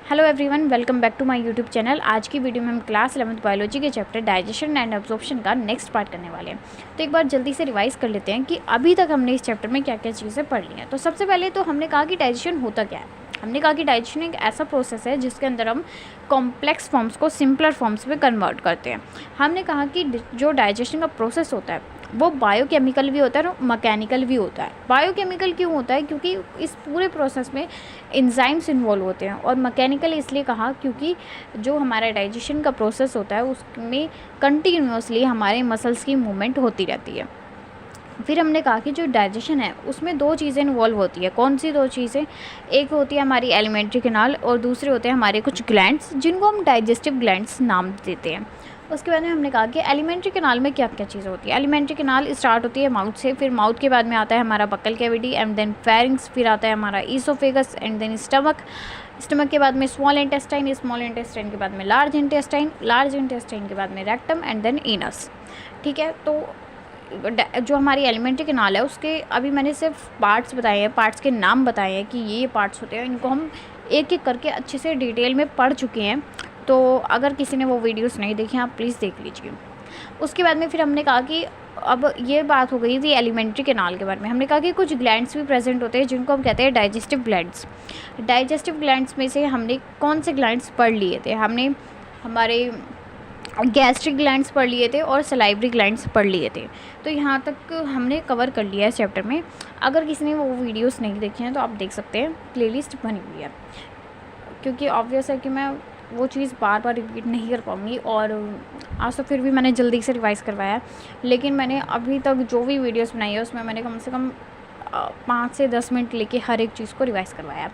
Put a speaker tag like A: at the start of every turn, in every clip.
A: Hello everyone, welcome back to my YouTube channel. आज की video में हम क्लास 11th बायोलॉजी के चैप्टर डाइजेशन एंड एब्जॉर्प्शन का नेक्स्ट पार्ट करने वाले हैं। तो एक बार जल्दी से रिवाइज कर लेते हैं कि अभी तक हमने इस चैप्टर में क्या क्या चीज़ें पढ़ ली हैं। तो सबसे पहले तो हमने कहा कि डाइजेशन होता क्या है। हमने कहा कि डाइजेशन एक ऐसा प्रोसेस है जिसके अंदर हम कॉम्प्लेक्स फॉर्म्स को सिंपलर फॉर्म्स में कन्वर्ट करते हैं। हमने कहा कि जो डाइजेशन का प्रोसेस होता है वो बायोकेमिकल भी होता है और मैकेनिकल भी होता है। बायोकेमिकल क्यों होता है? क्योंकि इस पूरे प्रोसेस में एंजाइम्स इन्वॉल्व होते हैं। और मैकेनिकल इसलिए कहा क्योंकि जो हमारा डाइजेशन का प्रोसेस होता है उसमें कंटिन्यूसली हमारे मसल्स की मूवमेंट होती रहती है। फिर हमने कहा कि जो डाइजेशन है उसमें दो चीज़ें इन्वॉल्व होती है। कौन सी दो चीज़ें? एक होती है हमारी एलिमेंट्री कैनाल और दूसरे होते हैं हमारे कुछ ग्लैंड्स जिनको हम डाइजेस्टिव ग्लैंड्स नाम देते हैं। उसके बाद में हमने कहा कि एलिमेंट्री कैनाल में क्या क्या चीज़ होती है। एलिमेंट्री कैनाल स्टार्ट होती है माउथ से, फिर माउथ के बाद में आता है हमारा buccal cavity and then pharynx, फिर आता है हमारा oesophagus and then stomach. Stomach के बाद में स्मॉल इंटेस्टाइन, स्मॉल इंटेस्टाइन के बाद में लार्ज इंटेस्टाइन, लार्ज इंटेस्टाइन के बाद में रेक्टम एंड देन एनस। ठीक है, तो जो हमारी एलिमेंट्री कैनाल है उसके अभी मैंने सिर्फ पार्ट्स बताए हैं, पार्ट्स के नाम बताए हैं कि ये पार्ट्स होते हैं। इनको हम एक एक करके अच्छे से डिटेल में पढ़ चुके हैं। तो अगर किसी ने वो वीडियोस नहीं देखी आप प्लीज़ देख लीजिए। उसके बाद में फिर हमने कहा कि अब ये बात हो गई थी एलिमेंट्री कैनाल के बारे में। हमने कहा कि कुछ ग्लैंड्स भी प्रेजेंट होते हैं जिनको हम कहते हैं डाइजेस्टिव ग्लैंड्स। डाइजेस्टिव ग्लैंड्स में से हमने कौन से ग्लैंड्स पढ़ लिए थे? हमने हमारे गैस्ट्रिक ग्लैंड्स पढ़ लिए थे और सलाइवरी ग्लैंड्स पढ़ लिए थे। तो यहाँ तक हमने कवर कर लिया है इस चैप्टर में। अगर किसी ने वो वीडियोस नहीं देखे हैं तो आप देख सकते हैं, प्लेलिस्ट बनी हुई है। क्योंकि ऑब्वियस है कि मैं वो चीज़ बार बार रिपीट नहीं कर पाऊँगी और आज तो फिर भी मैंने जल्दी से रिवाइज़ करवाया, लेकिन मैंने अभी तक जो भी वीडियोस बनाई है उसमें मैंने कम से कम 5 से 10 मिनट लेके हर एक चीज़ को रिवाइज़ करवाया।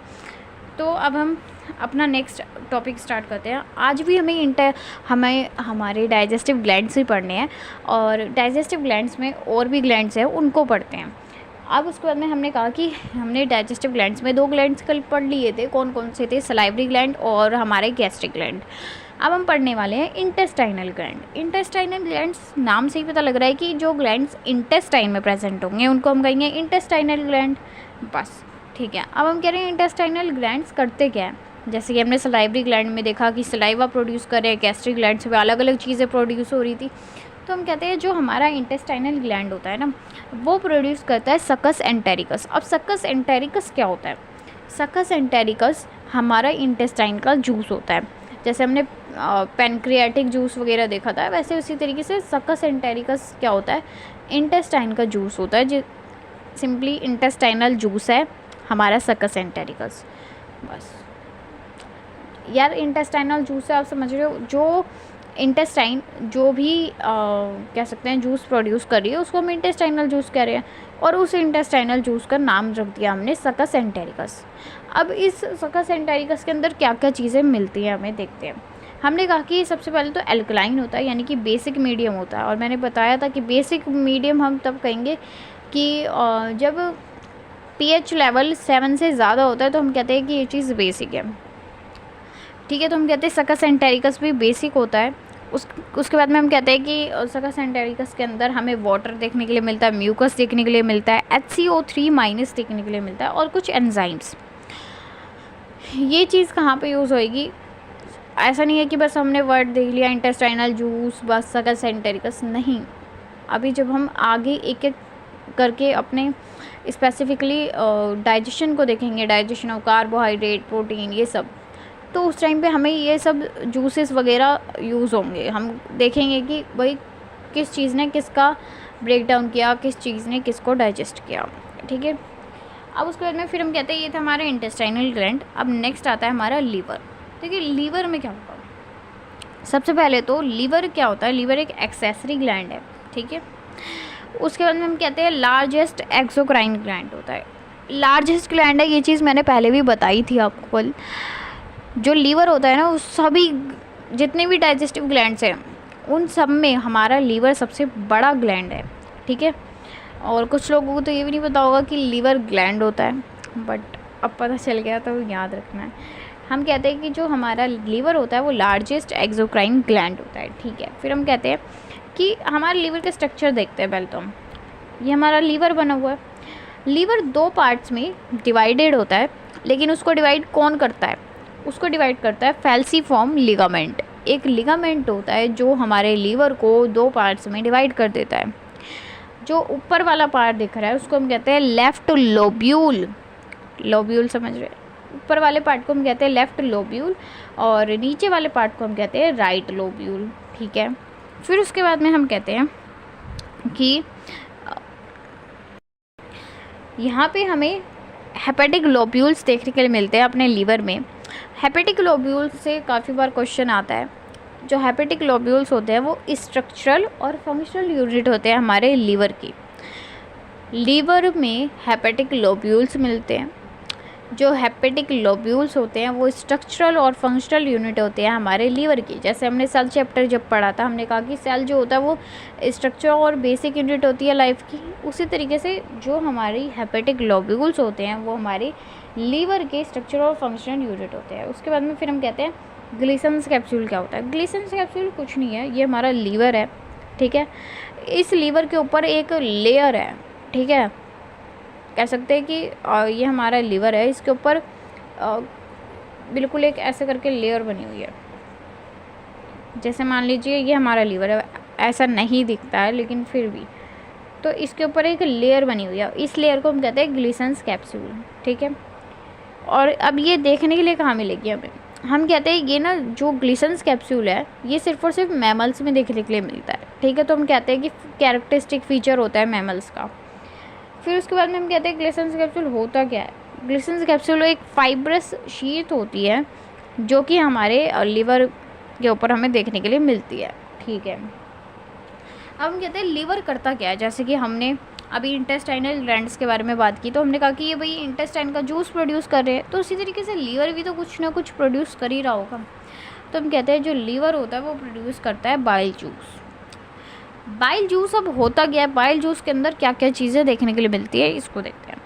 A: तो अब हम अपना नेक्स्ट टॉपिक स्टार्ट करते हैं। आज भी हमें हमारे डाइजेस्टिव ग्लैंड्स ही पढ़ने हैं और डाइजेस्टिव ग्लैंड्स में और भी ग्लैंड्स हैं उनको पढ़ते हैं। अब उसके बाद में हमने कहा कि हमने डाइजेस्टिव ग्लैंड्स में दो ग्लैंड्स कल पढ़ लिए थे। कौन कौन से थे? सलाइवरी ग्लैंड और हमारे गैस्ट्रिक ग्लैंड। अब हम पढ़ने वाले हैं इंटेस्टाइनल ग्लैंड। इंटेस्टाइनल ग्लैंड्स नाम से ही पता लग रहा है कि जो ग्लैंड्स इंटेस्टाइन में प्रेजेंट होंगे उनको हम कहेंगे इंटेस्टाइनल ग्लैंड। बस ठीक है। अब हम कह रहे हैं इंटेस्टाइनल ग्लैंड्स करते क्या है। जैसे कि हमने सलाइवरी ग्लैंड में देखा कि सलाइवा प्रोड्यूस करे, गैस्ट्रिक ग्लैंड से अलग अलग चीज़ें प्रोड्यूस हो रही थी। तो हम कहते हैं जो हमारा इंटेस्टाइनल ग्लैंड होता है ना वो प्रोड्यूस करता है सकस एंटेरिकस। अब सकस एंटेरिकस क्या होता है? सकस एंटेरिकस हमारा इंटेस्टाइन का जूस होता है। जैसे हमने पैनक्रियाटिक जूस वगैरह देखा था, वैसे उसी तरीके से सकस एंटेरिकस क्या होता है? इंटेस्टाइन का जूस होता है। जो सिंपली इंटेस्टाइनल जूस है हमारा सकस एंटेरिकस। बस यार, इंटेस्टाइनल जूस है, आप समझ रहे हो। जो इंटेस्टाइन जो भी कह सकते हैं जूस प्रोड्यूस कर रही है उसको हम इंटेस्टाइनल जूस कह रहे हैं और उस इंटेस्टाइनल जूस का नाम रख दिया हमने सकस एंटेरिकस। अब इस सकस एंटेरिकस के अंदर क्या क्या चीज़ें मिलती हैं हमें देखते हैं। हमने कहा कि सबसे पहले तो एल्कलाइन होता है, यानी कि बेसिक मीडियम होता है। और मैंने बताया था कि बेसिक मीडियम हम तब कहेंगे कि जब pH लेवल 7 से ज़्यादा होता है तो हम कहते हैं कि ये चीज़ बेसिक है। ठीक है, तो हम कहते हैं सकस एंटेरिकस भी बेसिक होता है। उसके बाद में हम कहते हैं कि सकस एंटेरिकस के अंदर हमें वाटर देखने के लिए मिलता है, म्यूकस देखने के लिए मिलता है, HCO3- देखने के लिए मिलता है और कुछ एंजाइम्स। ये चीज़ कहाँ पे यूज़ होएगी? ऐसा नहीं है कि बस हमने वर्ड देख लिया इंटेस्टाइनल जूस बस सकस एंटेरिकस, नहीं। अभी जब हम आगे एक एक करके अपने स्पेसिफिकली डाइजेशन को देखेंगे, डाइजेशन ऑफ कार्बोहाइड्रेट, प्रोटीन, ये सब, तो उस टाइम पे हमें ये सब जूसेस वगैरह यूज़ होंगे। हम देखेंगे कि भाई किस चीज़ ने किसका ब्रेक डाउन किया, किस चीज़ ने किसको डाइजेस्ट किया। ठीक है, अब उसके बाद में फिर हम कहते हैं ये था हमारा इंटेस्टाइनल ग्लैंड। अब नेक्स्ट आता है हमारा लीवर। देखिए लीवर में क्या होता है। सबसे पहले तो लीवर क्या होता है? लीवर एक एक्सेसरी ग्लैंड है। ठीक है, उसके बाद में हम कहते हैं लार्जेस्ट एक्सोक्राइन ग्लैंड होता है। लार्जेस्ट ग्लैंड है, ये चीज़ मैंने पहले भी बताई थी आपको कल। जो लीवर होता है ना, उस सभी जितने भी डाइजेस्टिव ग्लैंड्स हैं उन सब में हमारा लीवर सबसे बड़ा ग्लैंड है। ठीक है, और कुछ लोगों को तो ये भी नहीं पता होगा कि लीवर ग्लैंड होता है, बट अब पता चल गया तो याद रखना है। हम कहते हैं कि जो हमारा लीवर होता है वो लार्जेस्ट एक्सोक्राइन ग्लैंड होता है। ठीक है, फिर हम कहते हैं कि हमारे लीवर का स्ट्रक्चर देखते हैं पहले तो हम। ये हमारा लीवर बना हुआ है। लीवर दो पार्ट्स में डिवाइडेड होता है, लेकिन उसको डिवाइड कौन करता है? उसको डिवाइड करता है फैल्सीफॉर्म लिगामेंट। एक लिगामेंट होता है जो हमारे लीवर को 2 पार्ट्स में डिवाइड कर देता है। जो ऊपर वाला पार्ट दिख रहा है उसको हम कहते हैं लेफ्ट लोब्यूल। लोब्यूल समझ रहे हैं? ऊपर वाले पार्ट को हम कहते हैं लेफ्ट लोब्यूल और नीचे वाले पार्ट को हम कहते हैं राइट लोब्यूल। ठीक है, फिर उसके बाद में हम कहते हैं कि यहाँ पे हमें हेपेटिक लोब्यूल्स देखने के लिए मिलते हैं अपने लीवर में। हेपेटिक लोब्यूल्स से काफ़ी बार क्वेश्चन आता है। जो हेपेटिक लोब्यूल्स होते हैं वो स्ट्रक्चरल और फंक्शनल यूनिट होते हैं हमारे लीवर की। लीवर में हेपेटिक लोब्यूल्स मिलते हैं। जो हेपेटिक लोब्यूल्स होते हैं वो स्ट्रक्चरल और फंक्शनल यूनिट होते हैं हमारे लीवर की। जैसे हमने सेल चैप्टर जब पढ़ा था, हमने कहा कि सेल जो होता है वो स्ट्रक्चर और बेसिक यूनिट होती है लाइफ की। उसी तरीके से जो हमारी हेपेटिक लोब्यूल्स होते हैं वो हमारे लीवर के स्ट्रक्चर और फंक्शनल यूनिट होते हैं। उसके बाद में फिर हम कहते हैं ग्लिसन्स कैप्सूल क्या होता है। ग्लिसन्स कैप्सूल कुछ नहीं है, ये हमारा लीवर है। ठीक है, इस लीवर के ऊपर एक लेयर है। ठीक है, कह सकते हैं कि ये हमारा लीवर है, इसके ऊपर बिल्कुल एक ऐसे करके लेयर बनी हुई है। जैसे मान लीजिए ये हमारा लीवर है, ऐसा नहीं दिखता है लेकिन फिर भी, तो इसके ऊपर एक लेयर बनी हुई है। इस लेयर को हम कहते हैं ग्लिसन्स कैप्सूल। ठीक है, और अब ये देखने के लिए कहाँ मिलेगी हमें? हम कहते हैं ये ना जो ग्लिसन्स कैप्सूल है ये सिर्फ और सिर्फ मैमल्स में देखने के लिए मिलता है। ठीक है, तो हम कहते हैं कि कैरेक्टरिस्टिक फीचर होता है मैमल्स का। फिर उसके बाद में हम कहते हैं ग्लिसन्स कैप्सूल होता क्या है। ग्लिसन्स कैप्सूल एक फाइब्रस शीट होती है जो कि हमारे लीवर के ऊपर हमें देखने के लिए मिलती है। ठीक है, अब हम कहते हैं लीवर करता क्या है। जैसे कि हमने अभी इंटेस्टाइनल ग्लैंड्स के बारे में बात की, तो हमने कहा कि ये भाई इंटेस्टाइन का जूस प्रोड्यूस कर रहे हैं, तो उसी तरीके से लीवर भी तो कुछ ना कुछ प्रोड्यूस कर ही रहा होगा। तो हम कहते हैं जो लीवर होता है वो प्रोड्यूस करता है बाइल जूस। बाइल जूस अब होता क्या है, बाइल जूस के अंदर क्या क्या चीज़ें देखने के लिए मिलती है इसको देखते हैं।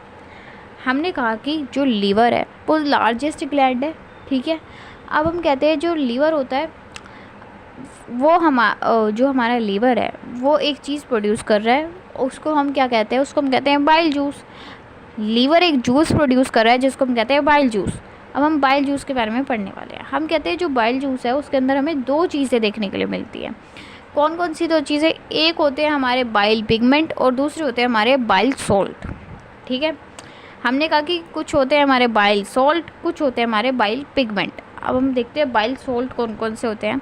A: हमने कहा कि जो लीवर है वो लार्जेस्ट ग्लैंड है। ठीक है, अब हम कहते हैं जो लीवर होता है वो जो हमारा लीवर है वो एक चीज़ प्रोड्यूस कर रहा है, उसको हम क्या कहते हैं? उसको हम कहते हैं बाइल जूस। लीवर एक जूस प्रोड्यूस कर रहा है जिसको हम कहते हैं बाइल जूस। अब हम बाइल जूस के बारे में पढ़ने वाले हैं। हम कहते हैं जो बाइल जूस है उसके अंदर हमें 2 चीज़ें देखने के लिए मिलती हैं। कौन कौन सी 2 चीज़ें? एक होते हैं हमारे बाइल पिगमेंट और दूसरे होते हैं हमारे बाइल सॉल्ट। ठीक है, हमने कहा कि कुछ होते हैं हमारे बाइल सॉल्ट, कुछ होते हैं हमारे बाइल पिगमेंट। अब हम देखते हैं बाइल सॉल्ट कौन कौन से होते हैं।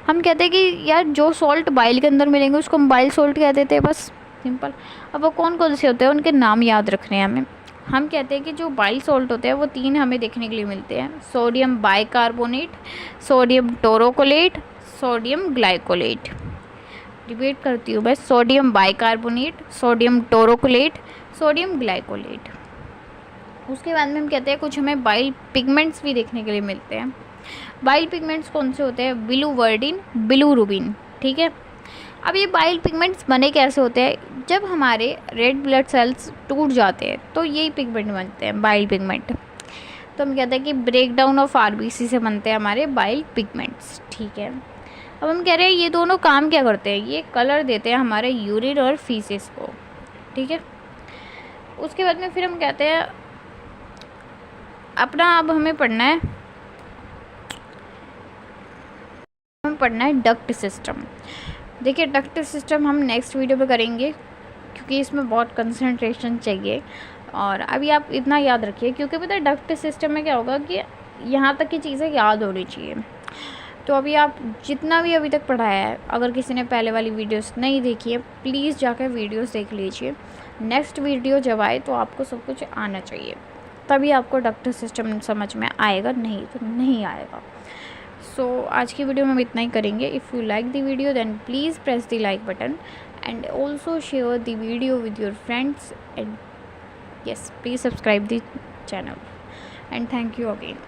A: हम कहते हैं कि यार जो सॉल्ट बाइल के अंदर मिलेंगे उसको हम बाइल सॉल्ट कह देते हैं, बस सिंपल। अब वो कौन कौन से होते हैं उनके नाम याद रखने हैं हमें। हम कहते हैं कि जो बाइल सॉल्ट होते हैं वो 3 हमें देखने के लिए मिलते हैं। Sodium bicarbonate, sodium taurocholate, sodium glycolate. Repeat करती हूँ मैं, sodium bicarbonate, sodium taurocholate, sodium glycolate. उसके बाद में हम कहते हैं कुछ हमें बाइल पिगमेंट्स भी देखने के लिए मिलते हैं। बाइल पिगमेंट्स कौन से होते हैं? बिलुवर्डिन, बिलुरुबिन। ठीक है, अब ये बाइल पिगमेंट्स बने कैसे होते हैं? जब हमारे रेड ब्लड सेल्स टूट जाते हैं तो यही पिगमेंट बनते हैं, बाइल पिगमेंट। तो हम कहते हैं कि ब्रेक डाउन ऑफ आरबीसी से बनते हैं हमारे बाइल पिगमेंट्स। ठीक है, अब हम कह रहे हैं ये दोनों काम क्या करते हैं? ये कलर देते हैं हमारे यूरिन और फीसेस को। ठीक है, उसके बाद में फिर हम कहते हैं अपना, अब हमें पढ़ना है डक्ट सिस्टम। देखिए डक्ट सिस्टम हम नेक्स्ट वीडियो पे करेंगे क्योंकि इसमें बहुत कंसंट्रेशन चाहिए। और अभी आप इतना याद रखिए क्योंकि पता है डक्ट सिस्टम में क्या होगा कि यहाँ तक की चीज़ें याद होनी चाहिए। तो अभी आप जितना भी अभी तक पढ़ाया है, अगर किसी ने पहले वाली वीडियोस नहीं देखी है प्लीज़ जाकर वीडियोस देख लीजिए। नेक्स्ट वीडियो जब आए तो आपको सब कुछ आना चाहिए, तभी आपको डक्ट सिस्टम समझ में आएगा, नहीं तो नहीं आएगा। सो आज की वीडियो में हम इतना ही करेंगे। If you like the video then please press the like button and also share the video with your friends and yes, please subscribe the channel and thank you again.